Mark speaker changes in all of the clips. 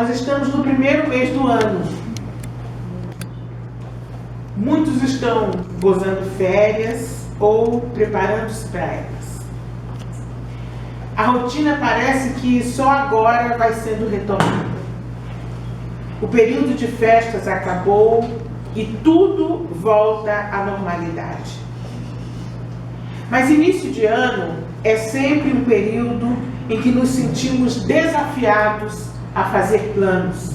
Speaker 1: Nós estamos no primeiro mês do ano. Muitos estão gozando férias ou preparando-se para elas. A rotina parece que só agora vai sendo retomada. O período de festas acabou e tudo volta à normalidade. Mas início de ano é sempre um período em que nos sentimos desafiados a fazer planos.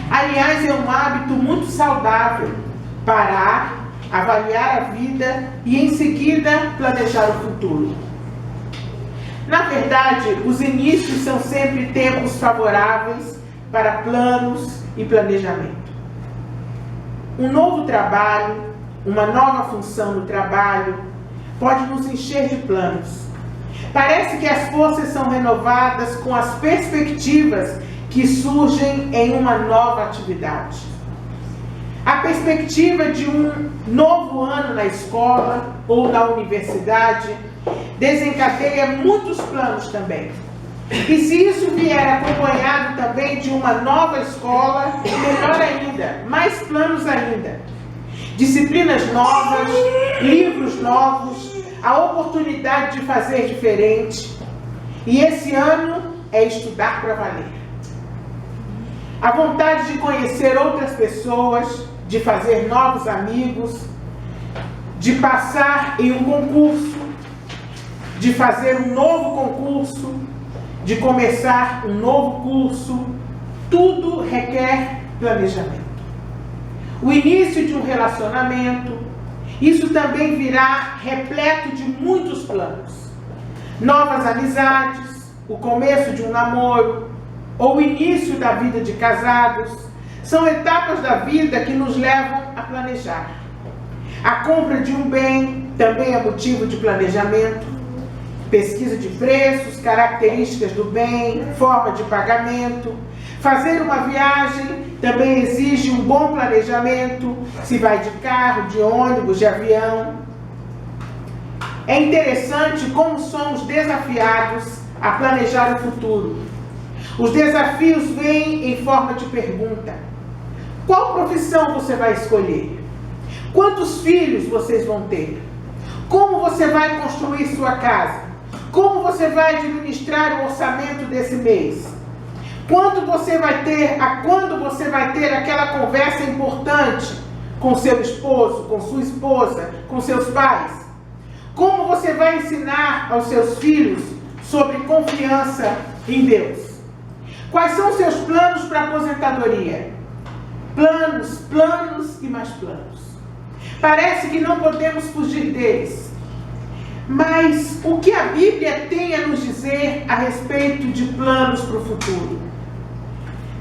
Speaker 1: Aliás, é um hábito muito saudável parar, avaliar a vida e em seguida planejar o futuro. Na verdade, os inícios são sempre tempos favoráveis para planos e planejamento. Um novo trabalho, uma nova função no trabalho, pode nos encher de planos. Parece que as forças são renovadas com as perspectivas que surgem em uma nova atividade. A perspectiva de um novo ano na escola ou na universidade desencadeia muitos planos também. E se isso vier acompanhado também de uma nova escola, melhor ainda, mais planos ainda. Disciplinas novas, livros novos, a oportunidade de fazer diferente. E esse ano é estudar para valer. A vontade de conhecer outras pessoas, de fazer novos amigos, de passar em um concurso, de fazer um novo concurso, de começar um novo curso, tudo requer planejamento. O início de um relacionamento, isso também virá repleto de muitos planos. Novas amizades, o começo de um namoro, ou o início da vida de casados, são etapas da vida que nos levam a planejar. A compra de um bem também é motivo de planejamento. Pesquisa de preços, características do bem, forma de pagamento. Fazer uma viagem também exige um bom planejamento, se vai de carro, de ônibus, de avião. É interessante como somos desafiados a planejar o futuro. Os desafios vêm em forma de pergunta. Qual profissão você vai escolher? Quantos filhos vocês vão ter? Como você vai construir sua casa? Como você vai administrar o orçamento desse mês? Quando você vai ter aquela conversa importante com seu esposo, com sua esposa, com seus pais? Como você vai ensinar aos seus filhos sobre confiança em Deus? Quais são os seus planos para a aposentadoria? Planos, planos e mais planos. Parece que não podemos fugir deles. Mas o que a Bíblia tem a nos dizer a respeito de planos para o futuro?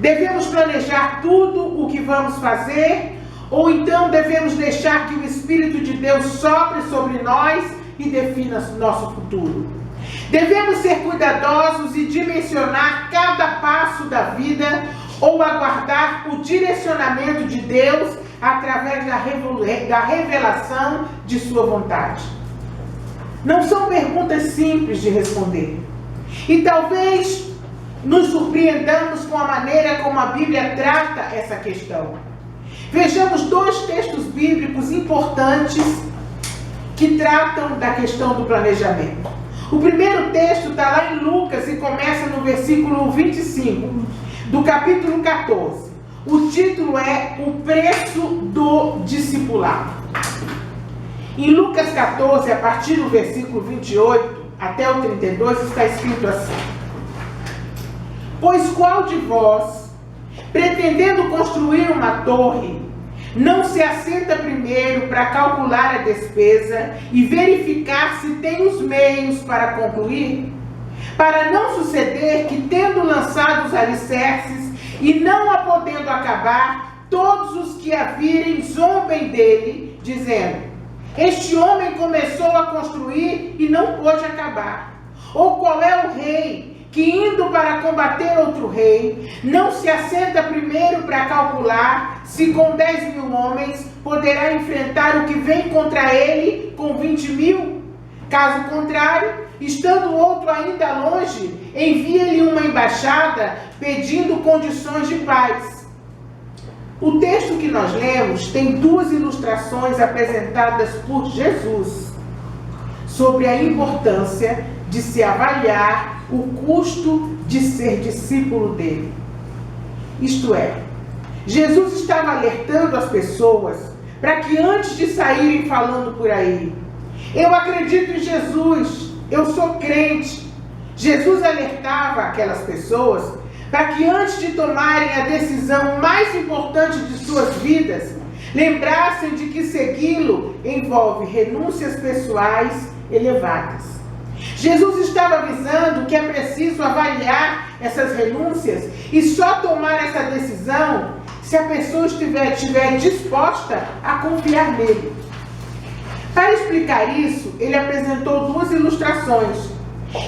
Speaker 1: Devemos planejar tudo o que vamos fazer, ou então devemos deixar que o Espírito de Deus sopre sobre nós e defina nosso futuro? Devemos ser cuidadosos e dimensionar cada passo da vida, ou aguardar o direcionamento de Deus através da revelação de sua vontade? Não são perguntas simples de responder. E talvez nos surpreendamos com a maneira como a Bíblia trata essa questão. Vejamos dois textos bíblicos importantes que tratam da questão do planejamento. O primeiro texto está lá em Lucas e começa no versículo 25, do capítulo 14. O título é O Preço do Discipulado. Em Lucas 14, a partir do versículo 28 até o 32, está escrito assim: Pois qual de vós, pretendendo construir uma torre, não se assenta primeiro para calcular a despesa e verificar se tem os meios para concluir? Para não suceder que, tendo lançado os alicerces e não a podendo acabar, todos os que a virem zombem dele, dizendo: Este homem começou a construir e não pôde acabar. Ou qual é o rei que, indo para combater outro rei, não se assenta primeiro para calcular se com 10.000 homens poderá enfrentar o que vem contra ele com 20.000? Caso contrário, estando o outro ainda longe, envia-lhe uma embaixada pedindo condições de paz. O texto que nós lemos tem duas ilustrações apresentadas por Jesus sobre a importância de se avaliar o custo de ser discípulo dele. Isto é, Jesus estava alertando as pessoas para que antes de saírem falando por aí, eu acredito em Jesus, eu sou crente. Jesus alertava aquelas pessoas para que antes de tomarem a decisão mais importante de suas vidas, lembrassem de que segui-lo envolve renúncias pessoais elevadas. Jesus estava avisando que é preciso avaliar essas renúncias e só tomar essa decisão se a pessoa estiver disposta a confiar nele. Para explicar isso, ele apresentou duas ilustrações.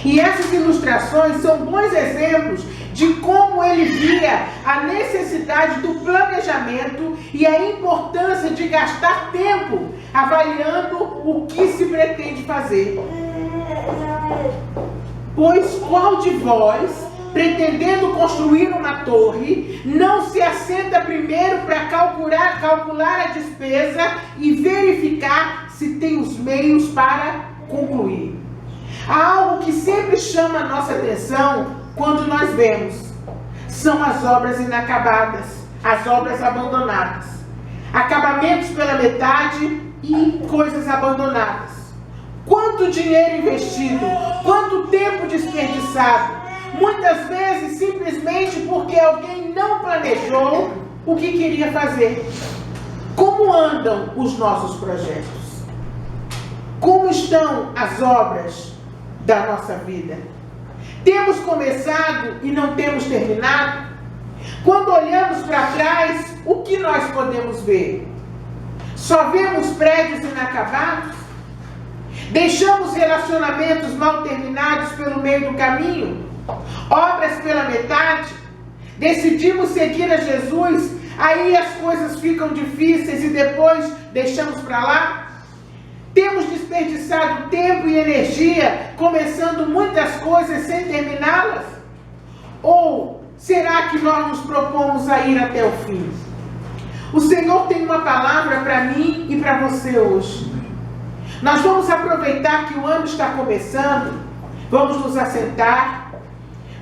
Speaker 1: E essas ilustrações são bons exemplos de como ele via a necessidade do planejamento e a importância de gastar tempo avaliando o que se pretende fazer. Pois qual de vós, pretendendo construir uma torre, não se assenta primeiro para calcular a despesa e verificar se tem os meios para concluir? Há algo que sempre chama a nossa atenção quando nós vemos. São as obras inacabadas, as obras abandonadas. Acabamentos pela metade e coisas abandonadas. Quanto dinheiro investido, quanto tempo desperdiçado. Muitas vezes simplesmente porque alguém não planejou o que queria fazer. Como andam os nossos projetos? Como estão as obras da nossa vida? Temos começado e não temos terminado? Quando olhamos para trás, o que nós podemos ver? Só vemos prédios inacabados? Deixamos relacionamentos mal terminados pelo meio do caminho? Obras pela metade? Decidimos seguir a Jesus, aí as coisas ficam difíceis e depois deixamos para lá? Temos desperdiçado tempo e energia começando muitas coisas sem terminá-las? Ou será que nós nos propomos a ir até o fim? O Senhor tem uma palavra para mim e para você hoje. Nós vamos aproveitar que o ano está começando, vamos nos assentar,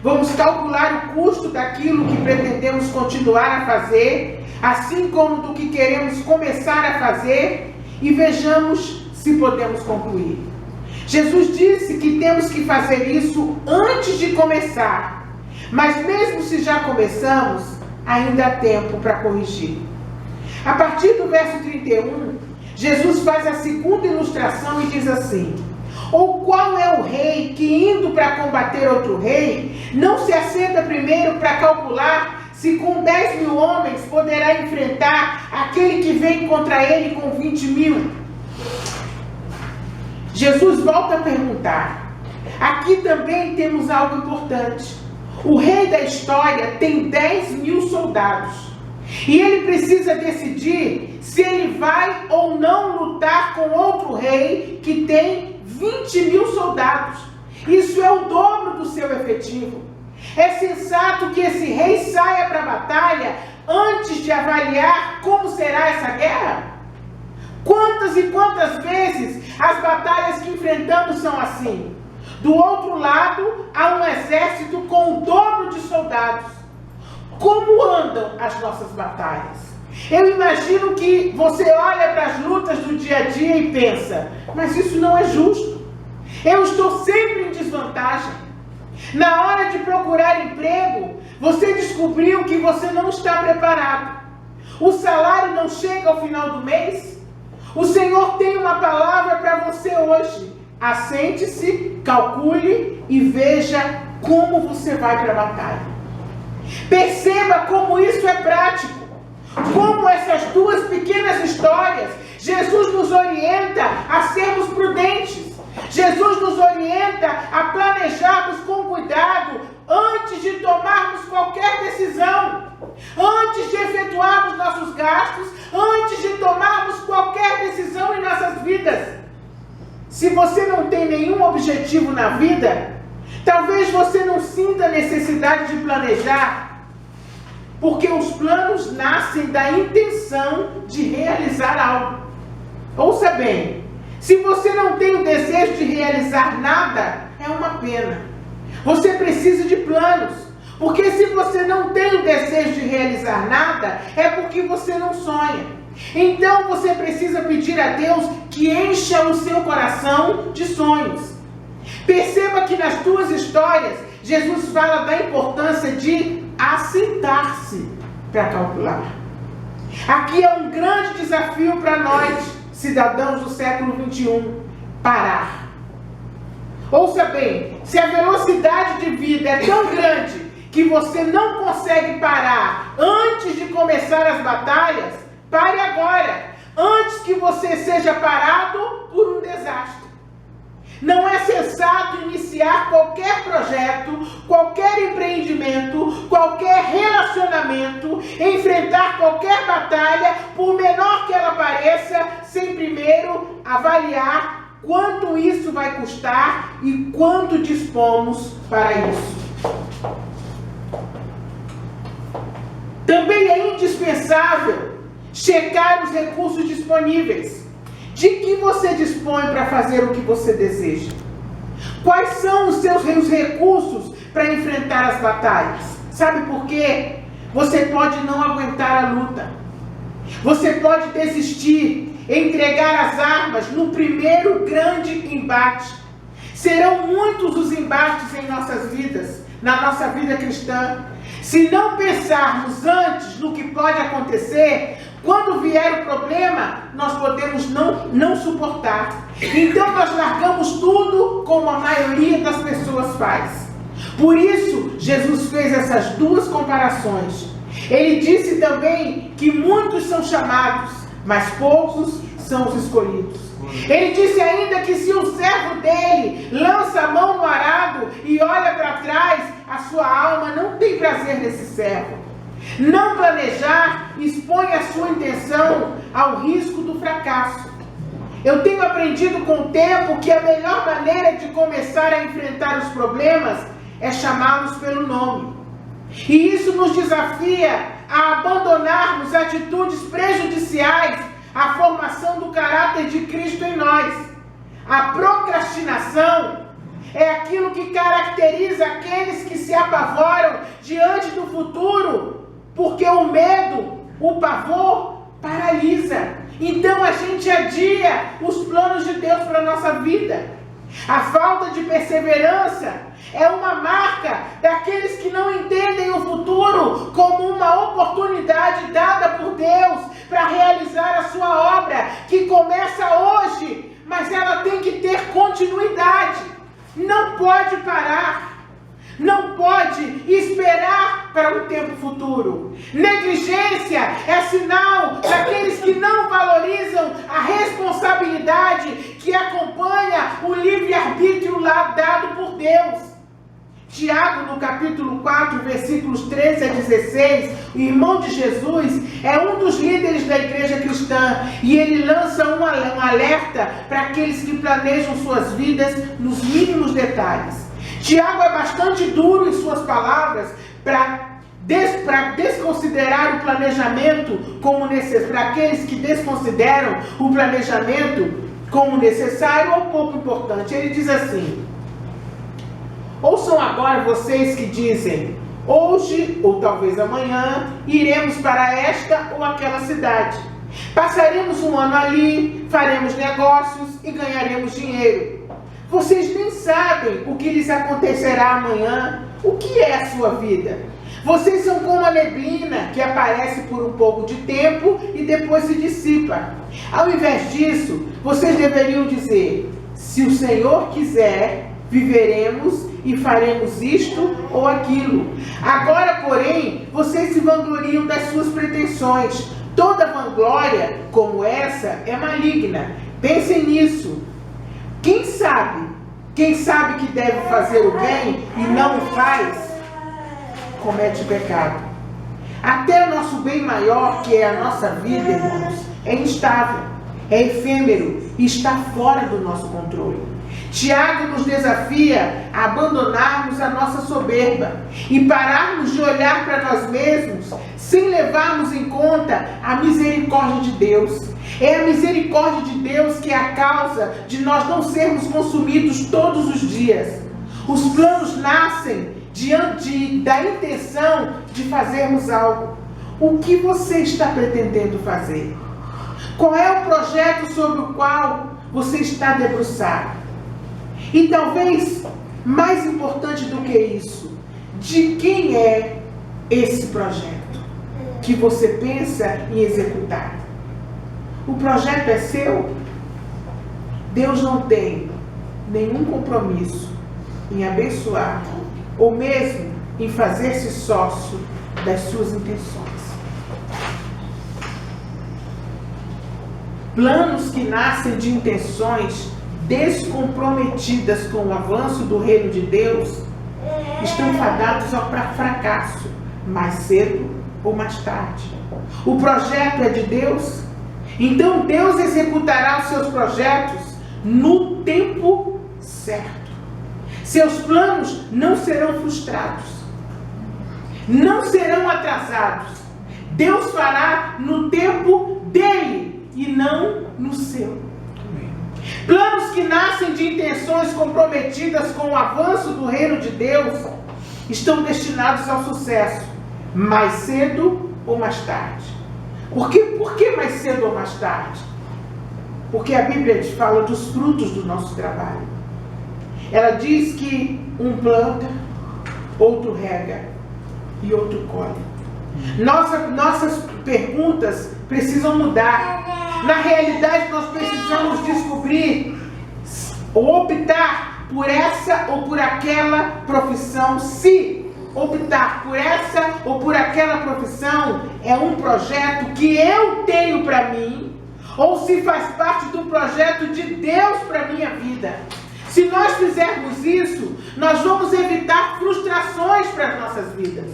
Speaker 1: vamos calcular o custo daquilo que pretendemos continuar a fazer, assim como do que queremos começar a fazer, e vejamos se podemos concluir. Jesus disse que temos que fazer isso antes de começar, mas mesmo se já começamos, ainda há tempo para corrigir. A partir do verso 31, Jesus faz a segunda ilustração e diz assim: ou qual é o rei que, indo para combater outro rei, não se assenta primeiro para calcular se com 10 mil homens poderá enfrentar aquele que vem contra ele com 20 mil? Jesus volta a perguntar. Aqui também temos algo importante. O rei da história tem 10 mil soldados. E ele precisa decidir se ele vai ou não lutar com outro rei que tem 20 mil soldados. Isso é o dobro do seu efetivo. É sensato que esse rei saia para a batalha antes de avaliar como será essa guerra? Quantas e quantas vezes as batalhas que enfrentamos são assim? Do outro lado, há um exército com o dobro de soldados. Como andam as nossas batalhas? Eu imagino que você olha para as lutas do dia a dia e pensa, mas isso não é justo. Eu estou sempre em desvantagem. Na hora de procurar emprego, você descobriu que você não está preparado. O salário não chega ao final do mês. O Senhor tem uma palavra para você hoje. Assente-se, calcule e veja como você vai para a batalha. Perceba como isso é prático. Como essas duas pequenas histórias, Jesus nos orienta a sermos prudentes. Jesus nos orienta a planejarmos com cuidado antes de tomarmos qualquer decisão, antes de efetuarmos nossos gastos, antes de tomarmos qualquer decisão em nossas vidas. se você não tem nenhum objetivo na vida, talvez você não sinta a necessidade de planejar, porque os planos nascem da intenção de realizar algo. Ouça bem, se você não tem o desejo de realizar nada, é uma pena. Você precisa de planos, porque se você não tem o desejo de realizar nada, é porque você não sonha. Então você precisa pedir a Deus que encha o seu coração de sonhos. Perceba que nas duas histórias, Jesus fala da importância de assentar-se para calcular. Aqui é um grande desafio para nós, cidadãos do século XXI, parar. Ouça bem, se a velocidade de vida é tão grande que você não consegue parar antes de começar as batalhas, pare agora, antes que você seja parado por um desastre. Não é sensato iniciar qualquer projeto, qualquer empreendimento, qualquer relacionamento, enfrentar qualquer batalha, por menor que ela pareça, sem primeiro avaliar quanto isso vai custar e quanto dispomos para isso. Também é indispensável checar os recursos disponíveis. De que você dispõe para fazer o que você deseja? Quais são os seus recursos para enfrentar as batalhas? Sabe por quê? Você pode não aguentar a luta. Você pode desistir, entregar as armas no primeiro grande embate. Serão muitos os embates em nossas vidas, na nossa vida cristã. Se não pensarmos antes no que pode acontecer, quando vier o problema, nós podemos não suportar. Então nós largamos tudo como a maioria das pessoas faz. Por isso, Jesus fez essas duas comparações. Ele disse também que muitos são chamados, mas poucos são os escolhidos. Ele disse ainda que se o servo dele lança a mão no arado e olha para trás, a sua alma não tem prazer nesse servo. Não planejar expõe a sua intenção ao risco do fracasso. Eu tenho aprendido com o tempo que a melhor maneira de começar a enfrentar os problemas é chamá-los pelo nome. E isso nos desafia a abandonarmos atitudes prejudiciais à formação do caráter de Cristo em nós. A procrastinação é aquilo que caracteriza aqueles que se apavoram diante do futuro, porque o medo, o pavor, paralisa. Então a gente adia os planos de Deus para a nossa vida. A falta de perseverança é uma marca daqueles que não entendem o futuro como uma oportunidade dada por Deus para realizar a sua obra, que começa hoje, mas ela tem que ter continuidade. Não pode parar. Não pode esperar para um tempo futuro. Negligência é sinal daqueles que não valorizam a responsabilidade que acompanha o livre-arbítrio dado por Deus. Tiago, no capítulo 4, versículos 13 a 16, o irmão de Jesus, é um dos líderes da igreja cristã, e ele lança um alerta para aqueles que planejam suas vidas nos mínimos detalhes. Tiago é bastante duro em suas palavras para desconsiderar o planejamento como necessário, para aqueles que desconsideram o planejamento como necessário ou pouco importante. Ele diz assim: ouçam agora vocês que dizem, hoje ou talvez amanhã iremos para esta ou aquela cidade. Passaremos um ano ali, faremos negócios e ganharemos dinheiro. Vocês nem sabem o que lhes acontecerá amanhã. O que é a sua vida? Vocês são como a neblina que aparece por um pouco de tempo e depois se dissipa. Ao invés disso, vocês deveriam dizer, se o Senhor quiser, viveremos e faremos isto ou aquilo. Agora, porém, vocês se vangloriam das suas pretensões. Toda vanglória como essa é maligna. Pensem nisso. Quem sabe que deve fazer o bem e não o faz, comete pecado. Até o nosso bem maior, que é a nossa vida, irmãos, é instável. é efêmero e está fora do nosso controle. Tiago nos desafia a abandonarmos a nossa soberba e pararmos de olhar para nós mesmos sem levarmos em conta a misericórdia de Deus. É a misericórdia de Deus que é a causa de nós não sermos consumidos todos os dias. Os planos nascem diante da intenção de fazermos algo. O que você está pretendendo fazer? Qual é o projeto sobre o qual você está debruçado? E talvez, mais importante do que isso, de quem é esse projeto que você pensa em executar? O projeto é seu? Deus não tem nenhum compromisso em abençoar ou mesmo em fazer-se sócio das suas intenções. Planos que nascem de intenções descomprometidas com o avanço do reino de Deus estão fadados ao fracasso, mais cedo ou mais tarde. O projeto é de Deus, então Deus executará os seus projetos no tempo certo. Seus planos não serão frustrados, não serão atrasados. Deus fará no tempo dele e não no seu. Planos que nascem de intenções comprometidas com o avanço do reino de Deus estão destinados ao sucesso, mais cedo ou mais tarde. Por que mais cedo ou mais tarde? Porque a Bíblia fala dos frutos do nosso trabalho. Ela diz que um planta, outro rega e outro colhe. Nossas perguntas precisam mudar. Na realidade, nós precisamos descobrir ou optar por essa ou por aquela profissão. Se optar por essa ou por aquela profissão é um projeto que eu tenho para mim, ou se faz parte do projeto de Deus para minha vida. Se nós fizermos isso, nós vamos evitar frustrações para as nossas vidas.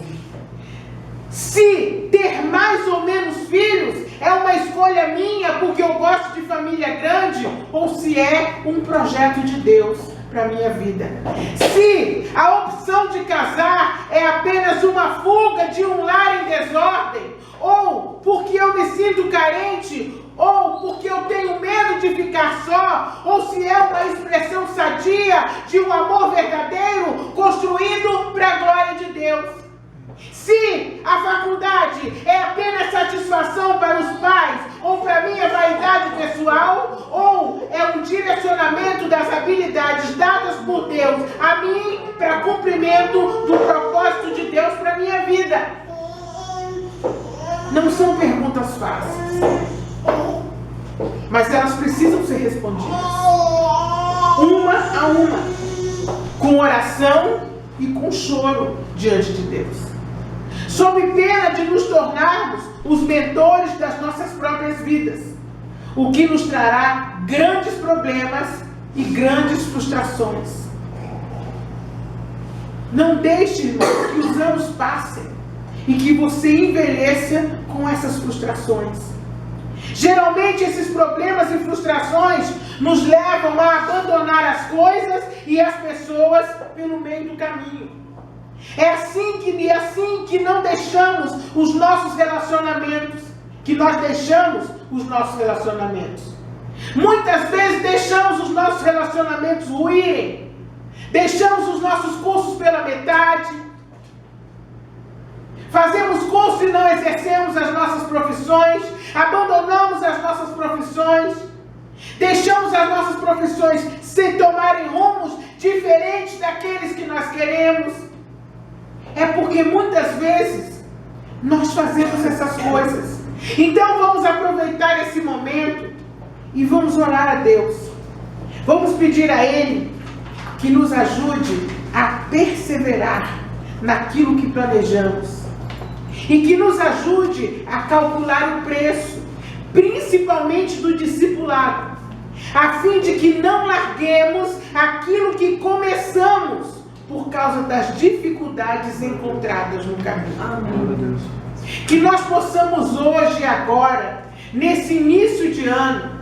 Speaker 1: Se ter mais ou menos filhos é uma escolha minha porque eu gosto de família grande, ou se é um projeto de Deus para a minha vida. Se a opção de casar é apenas uma fuga de um lar em desordem, ou porque eu me sinto carente, ou porque eu tenho medo de ficar só, ou se é uma expressão sadia de um amor verdadeiro construído para a glória de Deus. Se a faculdade é apenas satisfação para os pais ou para minha vaidade pessoal, ou é um direcionamento das habilidades dadas por Deus a mim para cumprimento do propósito de Deus para minha vida. Não são perguntas fáceis, mas elas precisam ser respondidas uma a uma, com oração e com choro diante de Deus, sob pena de nos tornarmos os mentores das nossas próprias vidas, o que nos trará grandes problemas e grandes frustrações. Não deixe, irmão, que os anos passem e que você envelheça com essas frustrações. Geralmente esses problemas e frustrações nos levam a abandonar as coisas e as pessoas pelo meio do caminho. É assim que não deixamos os nossos relacionamentos, que nós deixamos os nossos relacionamentos. Muitas vezes deixamos os nossos relacionamentos ruírem, deixamos os nossos cursos pela metade, fazemos curso e não exercemos as nossas profissões, abandonamos as nossas profissões, deixamos as nossas profissões sem tomarem rumos diferentes daqueles que nós queremos. É porque muitas vezes nós fazemos essas coisas. Então vamos aproveitar esse momento e vamos orar a Deus. Vamos pedir a Ele que nos ajude a perseverar naquilo que planejamos e que nos ajude a calcular o preço, principalmente do discipulado, a fim de que não larguemos aquilo que começamos por causa das dificuldades encontradas no caminho. Amém. Que nós possamos hoje e agora, nesse início de ano,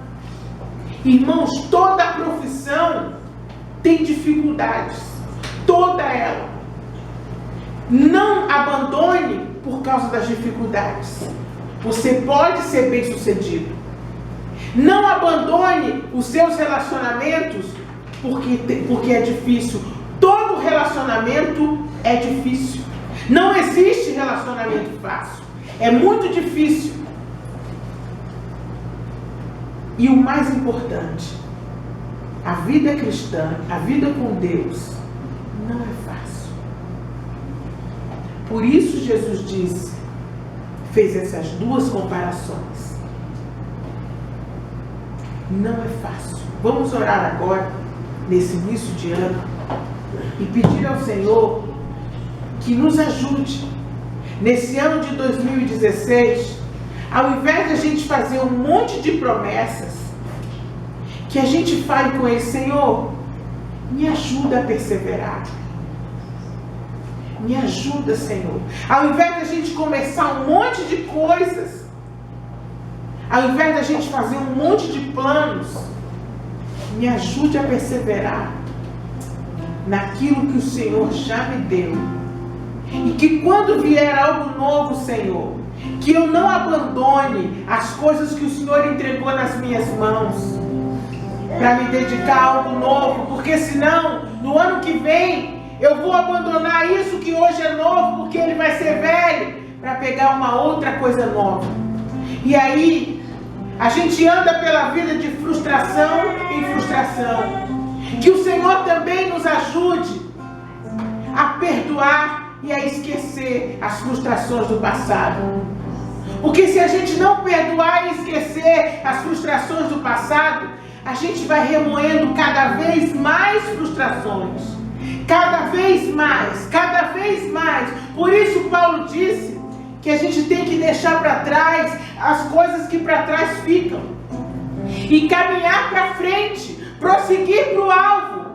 Speaker 1: Irmãos, toda profissão tem dificuldades, toda ela. Não abandone por causa das dificuldades. Você pode ser bem-sucedido. Não abandone os seus relacionamentos porque é difícil. Todo relacionamento é difícil. Não existe relacionamento fácil. É muito difícil. E o mais importante, a vida cristã, a vida com Deus, não é fácil. Por isso Jesus fez essas duas comparações. Não é fácil. Vamos orar agora, nesse início de ano, e pedir ao Senhor que nos ajude, nesse ano de 2016, ao invés de a gente fazer um monte de promessas, que a gente fale com Ele: Senhor, me ajuda a perseverar. Me ajuda, Senhor. Ao invés de a gente começar um monte de coisas, ao invés de a gente fazer um monte de planos, me ajude a perseverar naquilo que o Senhor já me deu. E que quando vier algo novo, Senhor, que eu não abandone as coisas que o Senhor entregou nas minhas mãos, para me dedicar a algo novo, porque senão, no ano que vem, eu vou abandonar isso que hoje é novo, porque ele vai ser velho, para pegar uma outra coisa nova. E aí, a gente anda pela vida de frustração em frustração. Que o Senhor também nos ajude a perdoar e a esquecer as frustrações do passado. Porque se a gente não perdoar e esquecer as frustrações do passado, a gente vai remoendo cada vez mais frustrações. Cada vez mais, cada vez mais. Por isso Paulo disse que a gente tem que deixar para trás as coisas que para trás ficam. E caminhar para frente, prosseguir para o alvo.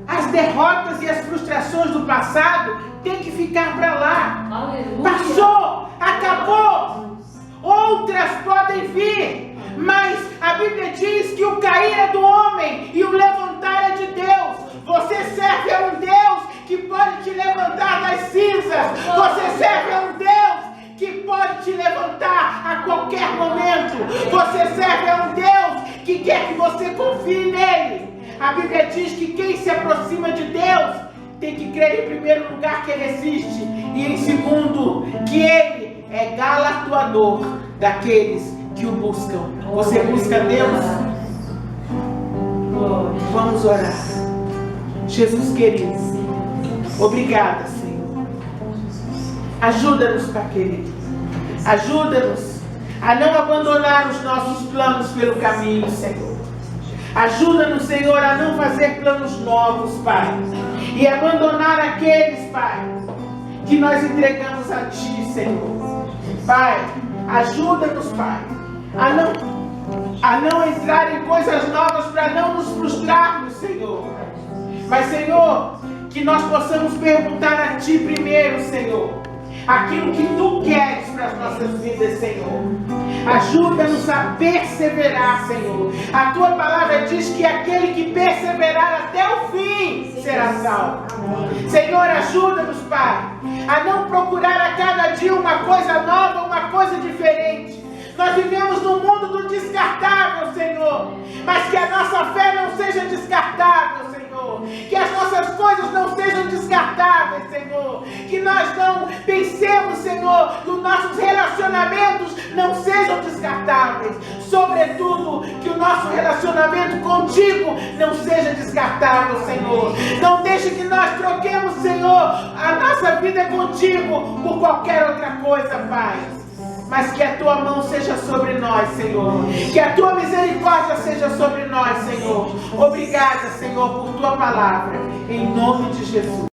Speaker 1: As derrotas e as frustrações do passado têm que ficar para lá. Aleluia. Passou, acabou. Outras podem vir. Mas a Bíblia diz que o cair é do homem e o levantar é de Deus. Você serve a um Deus que pode te levantar das cinzas. Você serve a um Deus que pode te levantar a qualquer momento. Você serve a um Deus que quer que você confie nele. A Bíblia diz que quem se aproxima de Deus tem que crer em primeiro lugar que Ele existe. E em segundo, que Ele é galardoador daqueles que o buscam. Você busca Deus? Vamos orar. Jesus querido, obrigada, Senhor. Ajuda-nos, Pai querido. Ajuda-nos a não abandonar os nossos planos pelo caminho, Senhor. Ajuda-nos, Senhor, a não fazer planos novos, Pai. E abandonar aqueles, Pai, que nós entregamos a Ti, Senhor. Pai, ajuda-nos, Pai, a não entrar em coisas novas para não nos frustrarmos, Senhor. Mas, Senhor, que nós possamos perguntar a Ti primeiro, Senhor, aquilo que Tu queres para as nossas vidas, Senhor. Ajuda-nos a perseverar, Senhor. A Tua palavra diz que aquele que perseverar até o fim será salvo. Senhor, ajuda-nos, Pai, a não procurar a cada dia uma coisa nova, uma coisa diferente. Nós vivemos no mundo do descartável, Senhor. Mas que a nossa fé não seja descartável, Senhor. Que as nossas coisas não sejam descartáveis, Senhor. Que nós não pensemos, Senhor, que os nossos relacionamentos não sejam descartáveis. Sobretudo, que o nosso relacionamento contigo não seja descartável, Senhor. Não deixe que nós troquemos, Senhor, a nossa vida contigo por qualquer outra coisa, Pai. Mas que a Tua mão seja sobre nós, Senhor. Que a Tua misericórdia seja sobre nós, Senhor. Obrigada, Senhor, por Tua palavra. Em nome de Jesus.